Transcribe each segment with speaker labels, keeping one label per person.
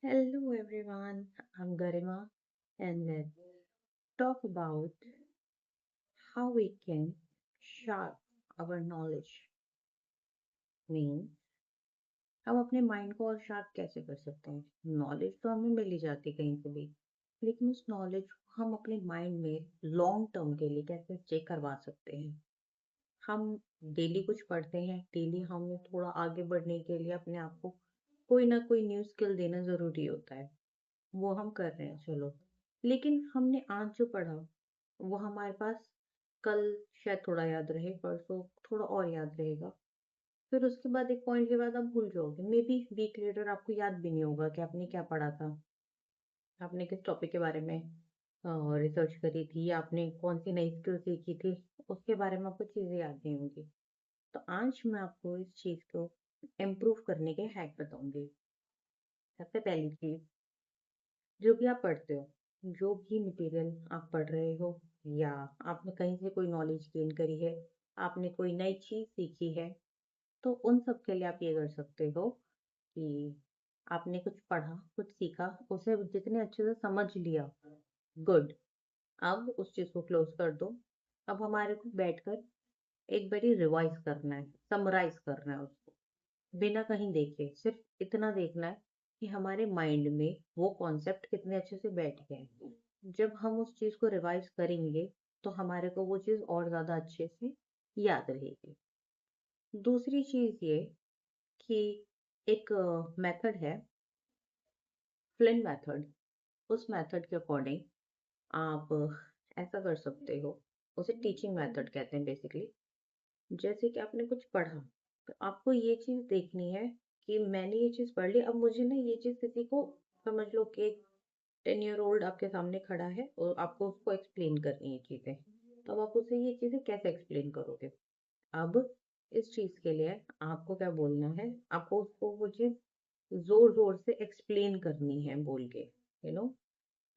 Speaker 1: Hello everyone, I'm Garima and let's talk about how we can sharp our knowledge. Means हम अपने mind को और sharp कैसे कर सकते हैं। नॉलेज तो हमें मिल ही जाती है कहीं से भी, लेकिन उस नॉलेज को हम अपने माइंड में लॉन्ग टर्म के लिए कैसे चेक करवा सकते हैं। हम डेली कुछ पढ़ते हैं, डेली हमें थोड़ा आगे बढ़ने के लिए अपने आप को कोई ना कोई न्यू स्किल देना ज़रूरी होता है। वो हम कर रहे हैं, चलो। लेकिन हमने आज जो पढ़ा वो हमारे पास कल शायद थोड़ा याद रहे, परसों थोड़ा और याद रहेगा। फिर उसके बाद एक पॉइंट के बाद आप भूल जाओगे, मे बी वीक लेटर आपको याद भी नहीं होगा कि आपने क्या पढ़ा था, आपने किस टॉपिक के बारे में रिसर्च करी थी, या आपने कौन सी नई स्किल सीखी थी। उसके बारे में आपको चीज़ें याद नहीं होंगी। तो आज मैं आपको इस चीज़ को इम्प्रूव करने के हैक बताऊंगी। सबसे पहली चीज़, जो भी आप पढ़ते हो, जो भी मटेरियल आप पढ़ रहे हो, या आपने कहीं से कोई नॉलेज गेन करी है, आपने कोई नई चीज़ सीखी है, तो उन सब के लिए आप ये कर सकते हो कि आपने कुछ पढ़ा, कुछ सीखा, उसे जितने अच्छे से समझ लिया, गुड। अब उस चीज़ को क्लोज कर दो। अब हमारे को बैठकर एक बारी रिवाइज करना है, समराइज करना है उसको, बिना कहीं देखे। सिर्फ इतना देखना है कि हमारे माइंड में वो कॉन्सेप्ट कितने अच्छे से बैठ गए हैं। जब हम उस चीज़ को रिवाइज करेंगे तो हमारे को वो चीज़ और ज़्यादा अच्छे से याद रहेगी। दूसरी चीज़ ये कि एक मेथड है, फ्लिंट मेथड। उस मेथड के अकॉर्डिंग आप ऐसा कर सकते हो। उसे टीचिंग मेथड कहते हैं बेसिकली। जैसे कि आपने कुछ पढ़ा, तो आपको ये चीज़ देखनी है कि मैंने ये चीज़ पढ़ ली, अब मुझे ना ये चीज़ किसी को, समझ लो कि 10 ईयर ओल्ड आपके सामने खड़ा है और आपको उसको एक्सप्लेन करनी है चीज़ें। तो अब आप उसे ये चीज़ें कैसे एक्सप्लेन करोगे। अब इस चीज़ के लिए आपको क्या बोलना है, आपको उसको वो चीज़ जोर जोर से एक्सप्लेन करनी है बोल के,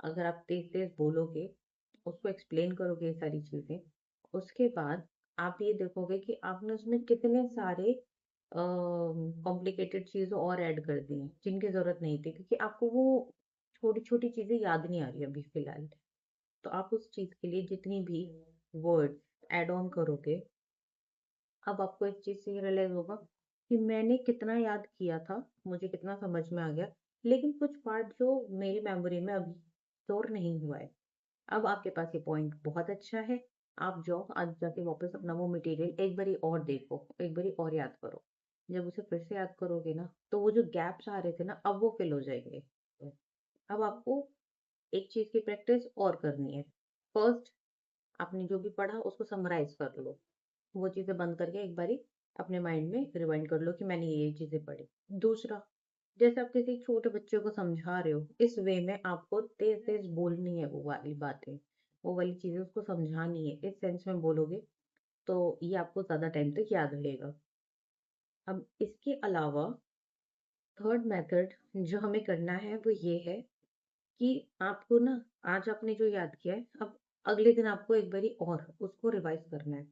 Speaker 1: अगर आप तेज तेज बोलोगे, उसको एक्सप्लेन करोगे ये सारी चीज़ें, उसके बाद आप ये देखोगे कि आपने उसमें कितने सारे कॉम्प्लिकेटेड चीज़ें और ऐड कर दी हैं जिनकी ज़रूरत नहीं थी, क्योंकि आपको वो छोटी छोटी चीज़ें याद नहीं आ रही अभी फिलहाल। तो आप उस चीज़ के लिए जितनी भी वर्ड ऐड ऑन करोगे, अब आपको एक चीज़ से ये रियलाइज होगा कि मैंने कितना याद किया था, मुझे कितना समझ में आ गया, लेकिन कुछ पार्ट जो मेरी मेमोरी में अभी स्टोर नहीं हुआ है। अब आपके पास ये पॉइंट बहुत अच्छा है। आप जाओ आज जाके वापस अपना वो मटेरियल एक बारी और देखो, एक बारी और याद करो। जब उसे फिर से याद करोगे ना, तो वो जो गैप्स आ रहे थे ना, अब वो फिल हो जाएंगे। अब आपको एक चीज़ की प्रैक्टिस और करनी है। फर्स्ट, आपने जो भी पढ़ा उसको समराइज कर लो। वो चीज़ें बंद करके एक बारी अपने माइंड में रिवाइंड कर लो कि मैंने ये चीज़ें पढ़ी। दूसरा, जैसे आप किसी छोटे बच्चे को समझा रहे हो, इस वे में आपको तेज तेज बोलनी है वो वाली बातें, वो वाली चीज़ें उसको समझानी है। इस सेंस में बोलोगे तो ये आपको ज़्यादा टाइम तक याद रहेगा। अब इसके अलावा थर्ड मेथड जो हमें करना है वो ये है कि आपको ना, आज आपने जो याद किया है, अब अगले दिन आपको एक बारी और उसको रिवाइज करना है।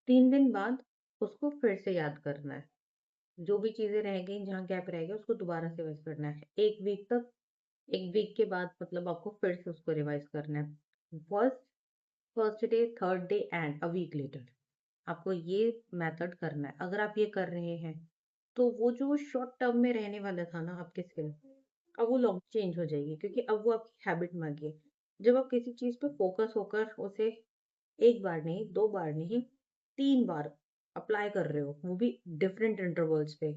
Speaker 1: 3 दिन बाद उसको फिर से याद करना है। जो भी चीज़ें रह गई, जहाँ गैप रह गया, उसको दोबारा से रिवाइज करना है। 1 वीक तक, 1 वीक के बाद मतलब आपको फिर से उसको रिवाइज करना है। First first day, third day and a week later आपको ये मेथड करना है। अगर आप ये कर रहे हैं तो वो जो शॉर्ट टर्म में रहने वाला था ना आपके स्किल, अब वो लॉन्ग चेंज हो जाएगी, क्योंकि अब वो आपकी हैबिट में आ गई है। जब आप किसी चीज़ पे फोकस होकर उसे एक बार नहीं, 2 बार नहीं, 3 बार अप्लाई कर रहे हो, वो भी डिफरेंट इंटरवल्स पे,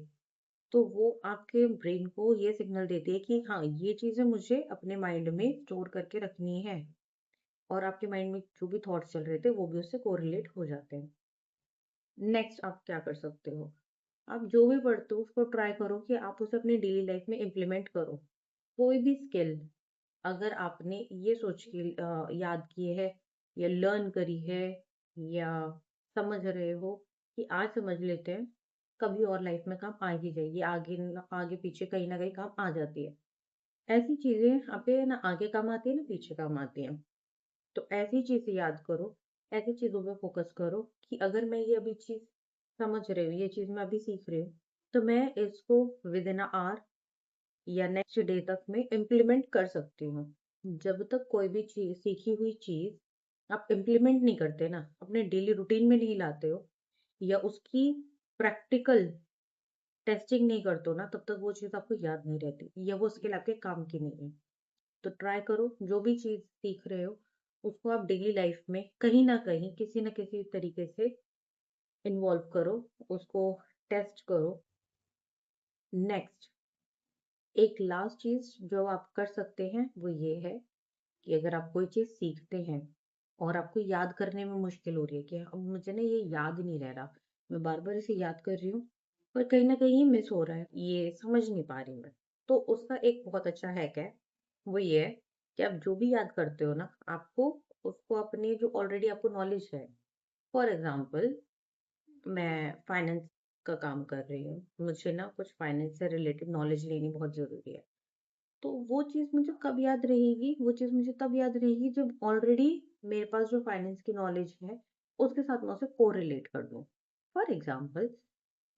Speaker 1: तो वो आपके ब्रेन को ये सिग्नल देती है कि हाँ, ये चीज़ें मुझे अपने माइंड में स्टोर करके रखनी है। और आपके माइंड में जो भी थॉट्स चल रहे थे वो भी उससे कोरिलेट हो जाते हैं। नेक्स्ट आप क्या कर सकते हो, आप जो भी पढ़ते हो उसको ट्राई करो कि आप उसे अपनी डेली लाइफ में इम्प्लीमेंट करो। कोई भी स्किल अगर आपने ये सोच के याद की है, या लर्न करी है, या समझ रहे हो कि आज समझ लेते हैं, कभी और लाइफ में काम आ ही जाएगी, आगे आगे पीछे कहीं ना कहीं काम आ जाती है। ऐसी चीजें आपके ना आगे काम आती है ना पीछे काम आती हैं। तो ऐसी चीजें याद करो, ऐसी चीजों पे फोकस करो कि अगर मैं ये अभी चीज समझ रही हूँ, ये चीज मैं अभी सीख रही हूँ, तो मैं इसको विद इन आवर या नेक्स्ट डे तक में इम्प्लीमेंट कर सकती हूँ। जब तक कोई भी चीज, सीखी हुई चीज आप इम्प्लीमेंट नहीं करते ना, अपने डेली रूटीन में नहीं लाते हो, या उसकी प्रैक्टिकल टेस्टिंग नहीं करते हो ना, तब तक वो चीज आपको याद नहीं रहती, या वो स्किल आपके काम की नहीं है। तो ट्राई करो, जो भी चीज सीख रहे हो उसको आप डेली लाइफ में कहीं ना कहीं, किसी ना किसी तरीके से इन्वॉल्व करो, उसको टेस्ट करो। नेक्स्ट, एक लास्ट चीज जो आप कर सकते हैं वो ये है कि अगर आप कोई चीज सीखते हैं और आपको याद करने में मुश्किल हो रही है कि अब मुझे ना ये याद नहीं रह रहा, मैं बार बार इसे याद कर रही हूँ पर कहीं ना कहीं मिस हो रहा है, ये समझ नहीं पा रही मैं, तो उसका एक बहुत अच्छा हैक है। वो ये है कि आप जो भी याद करते हो ना, आपको उसको अपने जो ऑलरेडी आपको नॉलेज है, फॉर एग्जाम्पल मैं फाइनेंस का काम कर रही हूँ, मुझे ना कुछ फाइनेंस से रिलेटेड नॉलेज लेनी बहुत जरूरी है। तो वो चीज़ मुझे कब याद रहेगी? वो चीज़ मुझे तब याद रहेगी जब ऑलरेडी मेरे पास जो फाइनेंस की नॉलेज है, उसके साथ मैं उसे कोरिलेट कर दूँ। फॉर एग्जाम्पल,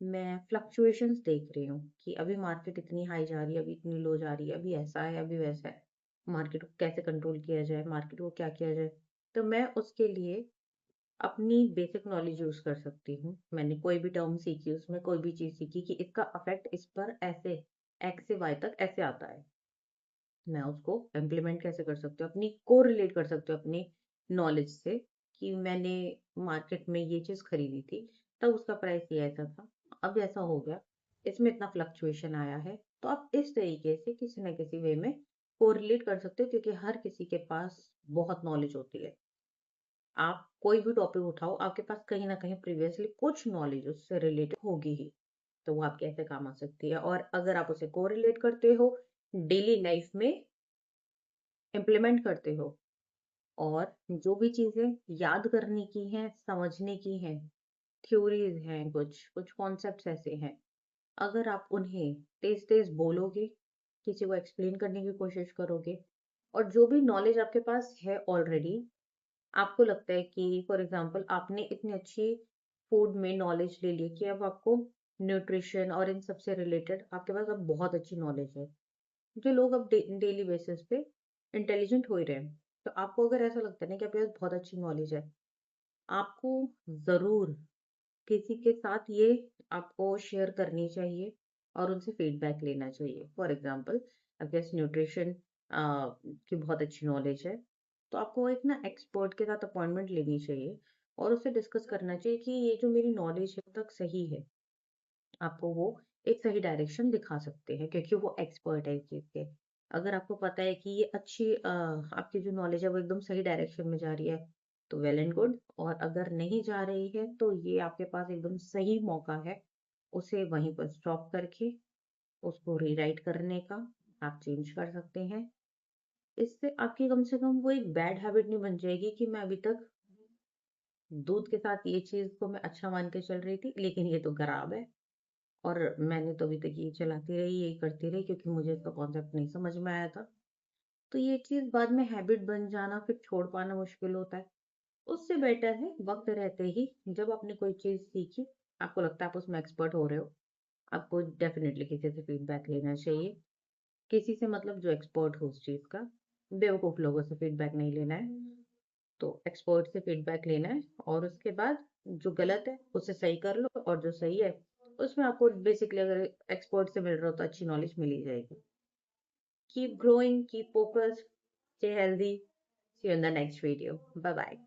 Speaker 1: मैं फ्लक्चुएशंस देख रही हूँ कि अभी मार्केट इतनी हाई जा रही है, अभी इतनी लो जा रही है, अभी ऐसा है, अभी वैसा है। मार्केट को कैसे कंट्रोल किया जाए, मार्केट को क्या किया जाए? तो मैं उसके लिए अपनी बेसिक नॉलेज यूज कर सकती हूँ। मैंने कोई भी टर्म सीखी, उसमें कोई भी चीज सीखी कि इसका अफेक्ट इस पर ऐसे, एक्स से वाई तक ऐसे आता है, मैं उसको इम्प्लीमेंट कैसे कर सकती हूँ, अपनी को रिलेट कर सकती हूँ अपनी नॉलेज से, कि मैंने मार्केट में ये चीज खरीदी थी, तब उसका प्राइस ये ऐसा था, अब ऐसा हो गया, इसमें इतना फ्लक्चुएशन आया है। तो आप इस तरीके से किसी न किसी वे में कोरिलेट कर सकते हो, क्योंकि हर किसी के पास बहुत नॉलेज होती है। आप कोई भी टॉपिक उठाओ, आपके पास कहीं ना कहीं प्रीवियसली कुछ नॉलेज उससे रिलेटेड होगी ही, तो वो आपके ऐसे काम आ सकती है। और अगर आप उसे कोरिलेट करते हो, डेली लाइफ में इम्प्लीमेंट करते हो, और जो भी चीजें याद करने की हैं, समझने की हैं, थ्योरीज हैं, कुछ कुछ कॉन्सेप्ट्स ऐसे हैं, अगर आप उन्हें तेज तेज बोलोगे, किसी को एक्सप्लेन करने की कोशिश करोगे, और जो भी नॉलेज आपके पास है ऑलरेडी, आपको लगता है कि फॉर एग्जांपल आपने इतनी अच्छी फूड में नॉलेज ले ली कि अब आपको न्यूट्रिशन और इन सब से रिलेटेड आपके पास अब बहुत अच्छी नॉलेज है, जो लोग अब डेली बेसिस पे इंटेलिजेंट हो ही रहे हैं। तो आपको अगर ऐसा लगता है ना कि आपके पास बहुत अच्छी नॉलेज है, आपको जरूर किसी के साथ ये आपको शेयर करनी चाहिए और उनसे फीडबैक लेना चाहिए। फॉर एग्जांपल, आपके पास न्यूट्रिशन की बहुत अच्छी नॉलेज है, तो आपको एक ना एक्सपर्ट के साथ अपॉइंटमेंट लेनी चाहिए और उससे डिस्कस करना चाहिए कि ये जो मेरी नॉलेज है वो तक सही है। आपको वो एक सही डायरेक्शन दिखा सकते हैं, क्योंकि वो एक्सपर्ट है इस चीज के। अगर आपको पता है कि ये अच्छी आपकी जो नॉलेज है वो एकदम सही डायरेक्शन में जा रही है, तो वेल एंड गुड। और अगर नहीं जा रही है, तो ये आपके पास एकदम सही मौका है उसे वहीं पर स्टॉप करके उसको रीराइट करने का। आप चेंज कर सकते हैं। इससे आपकी कम से कम वो एक बैड हैबिट नहीं बन जाएगी कि मैं अभी तक दूध के साथ ये चीज को मैं अच्छा मान के चल रही थी, लेकिन ये तो खराब है, और मैंने तो अभी तक ये चलाती रही, यही करती रही, क्योंकि मुझे इसका कॉन्सेप्ट नहीं समझ में आया था। तो ये चीज बाद में हैबिट बन जाना, फिर छोड़ पाना मुश्किल होता है। उससे बेटर है वक्त रहते ही, जब आपने कोई चीज सीखी, आपको लगता है आप उसमें एक्सपर्ट हो रहे हो, आपको डेफिनेटली किसी से फीडबैक लेना चाहिए। किसी से मतलब जो एक्सपर्ट हो उस चीज का, बेवकूफ लोगों से फीडबैक नहीं लेना है। तो एक्सपर्ट से फीडबैक लेना है, और उसके बाद जो गलत है उसे सही कर लो, और जो सही है उसमें आपको बेसिकली अगर एक्सपर्ट से मिल रहा हो तो अच्छी नॉलेज मिल ही जाएगी। Keep growing, keep focused, stay healthy, see you in the next video, bye bye.